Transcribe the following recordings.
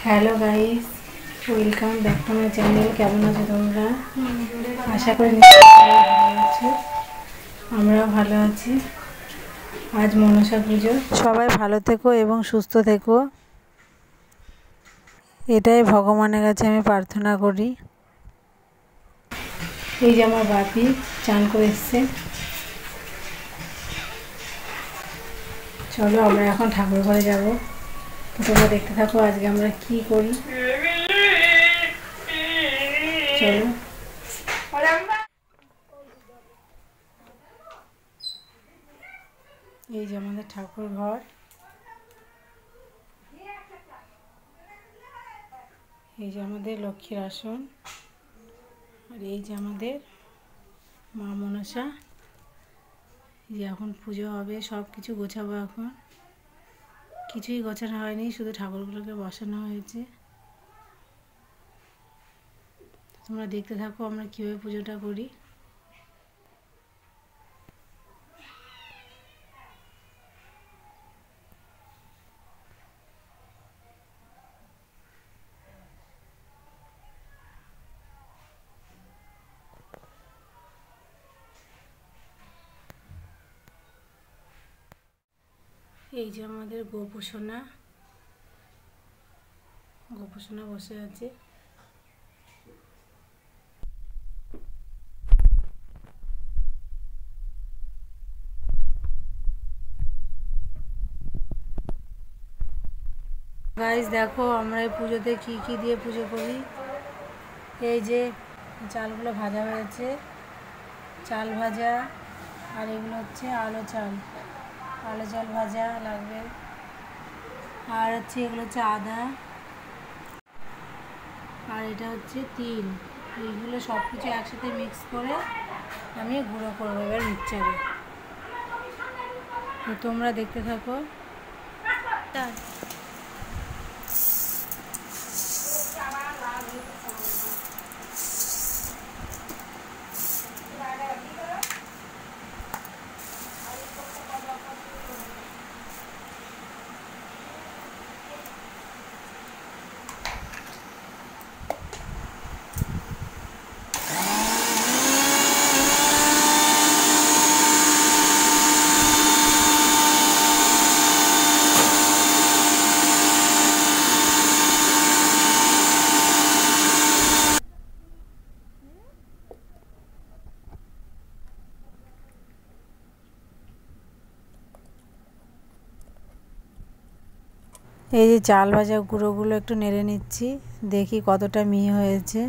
Hello guys, welcome back to my channel. কেমন আছো তোমরা? আশা করি ভালো আছো। আমরাও ভালো আছি। আজ মনসা পুজো, সবাই ভালো থেকো এবং সুস্থ থেকো, এটাই ভগবানের কাছে আমি প্রার্থনা করি। এই যে আমার বাপি চান করে এসছে। চলো আমরা এখন ঠাকুর ঘরে যাবো। তোমরা দেখতে থাকো আজকে আমরা কি করি। চলো। এই যে আমাদের ঠাকুর ঘর, এই যে আমাদের লক্ষ্মীর আসন, আর এই যে আমাদের মা মনসা। এই যে এখন পুজো হবে, সব কিছু গোছাবো। এখন কিছুই গোছানো হয়নি, শুধু ঠাকুরগুলোকে বসানো হয়েছে। তোমরা দেখতে থাকো আমরা কীভাবে পুজোটা করি। এই যে আমাদের গোপুসোনা বসে আছে। গাইস দেখো আমরা এই পুজোতে কি কি দিয়ে পুজো করি। এই যে চালগুলো ভাজা হয়েছে, চাল ভাজা, আর এগুলো হচ্ছে আলো চাল ভাজা লাগবে। আর হচ্ছে এগুলো হচ্ছে আদা, আর এটা হচ্ছে তিল। এইগুলো সব কিছু একসাথে মিক্স করে আমি গুঁড়ো করবো এবার মিক্সচারে। তো তোমরা দেখতে থাকো। এই যে চাল ভাজা গুঁড়োগুলো একটু নেড়ে নিচ্ছি, দেখি কতটা মিহি হয়েছে।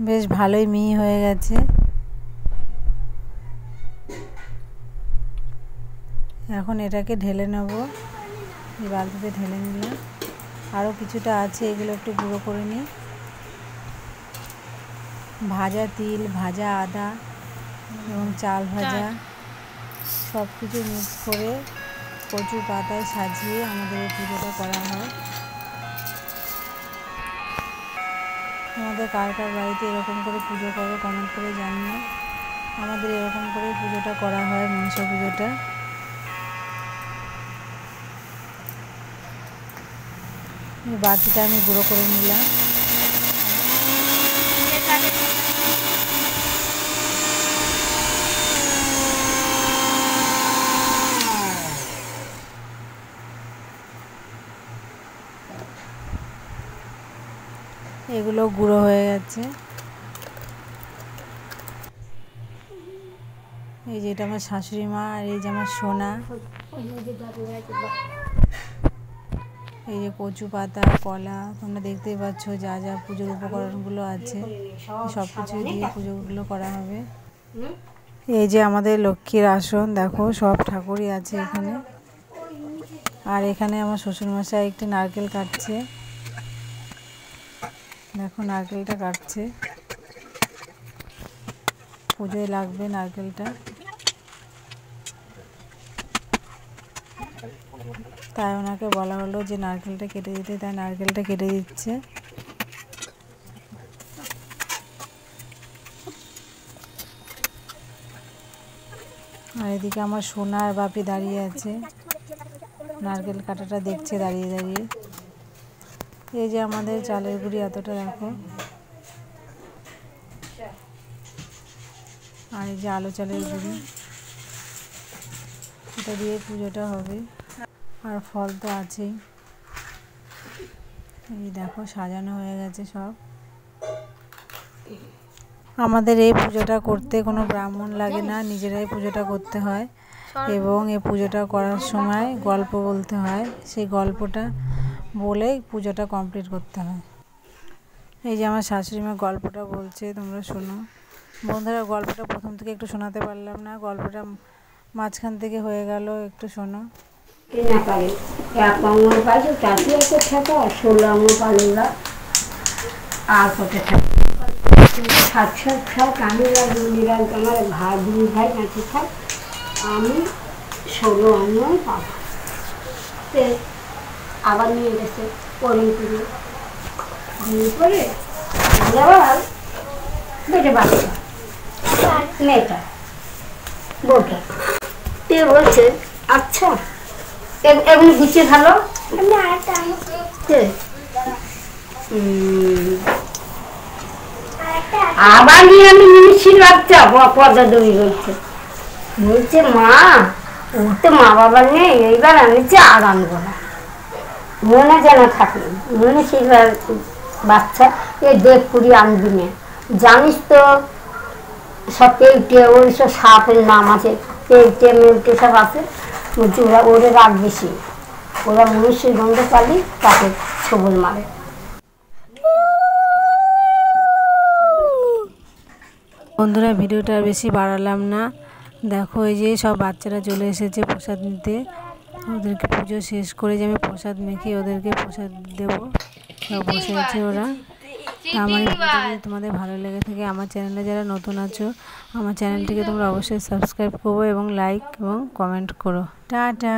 বেশ ভালোই মিহি হয়ে গেছে। এখন এটাকে ঢেলে নেব, এই বালতিতে ঢেলে নিলাম। আরও কিছুটা আছে, এগুলো একটু গুঁড়ো করে নিই। ভাজা তিল, ভাজা আদা এবং চাল ভাজা সব কিছু মিক্স করে কচু পাতায় সাজিয়ে আমাদের এই পুজোটা করা হয়। আমাদের কার কার বাড়িতে এরকম করে পুজো করো কমেন্ট করে জানিও। আমাদের এরকম করে পুজোটা করা হয়, মনসা পুজোটা। বাকিটা আমি গুঁড়ো করে নিলাম। এগুলো গুঁড়ো হয়ে গেছে। এই যে এটা আমার শাশুড়ি মা, আর এই যে আমার সোনা। এই যে কচু পাতা, কলা, তোমরা দেখতেই পাচ্ছ যা যা পুজোর উপকরণগুলো আছে সব কিছু দিয়ে পুজোগুলো করা হবে। এই যে আমাদের লক্ষ্মীর আসন, দেখো সব ঠাকুরই আছে এখানে। আর এখানে আমার শ্বশুরমশাই একটি নারকেল কাটছে, দেখো নারকেলটা কাটছে, পুজোয় লাগবে নারকেলটা। তাই ওনাকে বলা হলো যে নারকেলটা কেটে দিতে, তাই নারকেলটা কেটে দিচ্ছে। আর এদিকে আমার সোনা আর বাপি দাঁড়িয়ে আছে, নারকেল কাটাটা দেখছে দাঁড়িয়ে দাঁড়িয়ে। এই যে আমাদের চালের গুঁড়ি এতটা দেখো, আর এই যে আলো চালের গুঁড়ি, এটা দিয়ে পুজোটা হবে। আর ফল তো আছেই। এই দেখো সাজানো হয়ে গেছে সব। আমাদের এই পুজোটা করতে কোনো ব্রাহ্মণ লাগে না, নিজেরাই পুজোটা করতে হয়। এবং এই পুজোটা করার সময় গল্প বলতে হয়, সেই গল্পটা বলেই পুজোটা কমপ্লিট করতে হয়। এই যে আমার শাশুড়ি মা গল্পটা বলছে, তোমরা শোনো। বন্ধুরা, গল্পটা প্রথম থেকে একটু শোনাতে পারলাম না, গল্পটা মাঝখান থেকে হয়ে গেল, একটু শোনো। না পারে 1 আঙুল পাইছে চাষি একটা থাকে, আর 16 আঙুল পালুলা আর কত থাকে 7 আমি নিরাল আমার ভাই 2 ভাই নাকি থাক, আমি 16 আঙুল পাবো। আবার নিয়ে গেছে পরিপুরে দিয়ে পরে আবার বেটে বাচ্চা মেয়েটা বউটা তে বলছে, আচ্ছা এগুলো গুছিয়ে ভালো আবার নিয়ে আমি মিশির বাচ্চা পর্দা দড়ি বলছে, বলছে মা ওর তো মা বাবা নেই, এইবার আমি আর আনবো না, মনে যেন থাকে মনে শিখবার বাচ্চা এই দেবপুরি আনবি না, জানিস তো সব পেউটে ওই সব সাপের নাম আছে, পেউটে মেউটে সব আছে, বলছি ওরা ওরে রাগ বেশি, ওরা মনুষ্যের গন্ধ পালি তাকে সবল মারে। বন্ধুরা, ভিডিওটা বেশি বাড়ালাম না। দেখো এই যে সব বাচ্চারা চলে এসেছে প্রসাদ নিতে, ওদেরকে পুজো শেষ করে যে আমি প্রসাদ মেখে ওদেরকে প্রসাদ দেবো, সব বসে আছে ওরা। আমার ভিডিওটা যদি তোমাদের ভালো লেগে থাকে, আমার চ্যানেলে যারা নতুন আছো আমার চ্যানেলটিকে তোমরা অবশ্যই সাবস্ক্রাইব করো এবং লাইক এবং কমেন্ট করো। টাটা।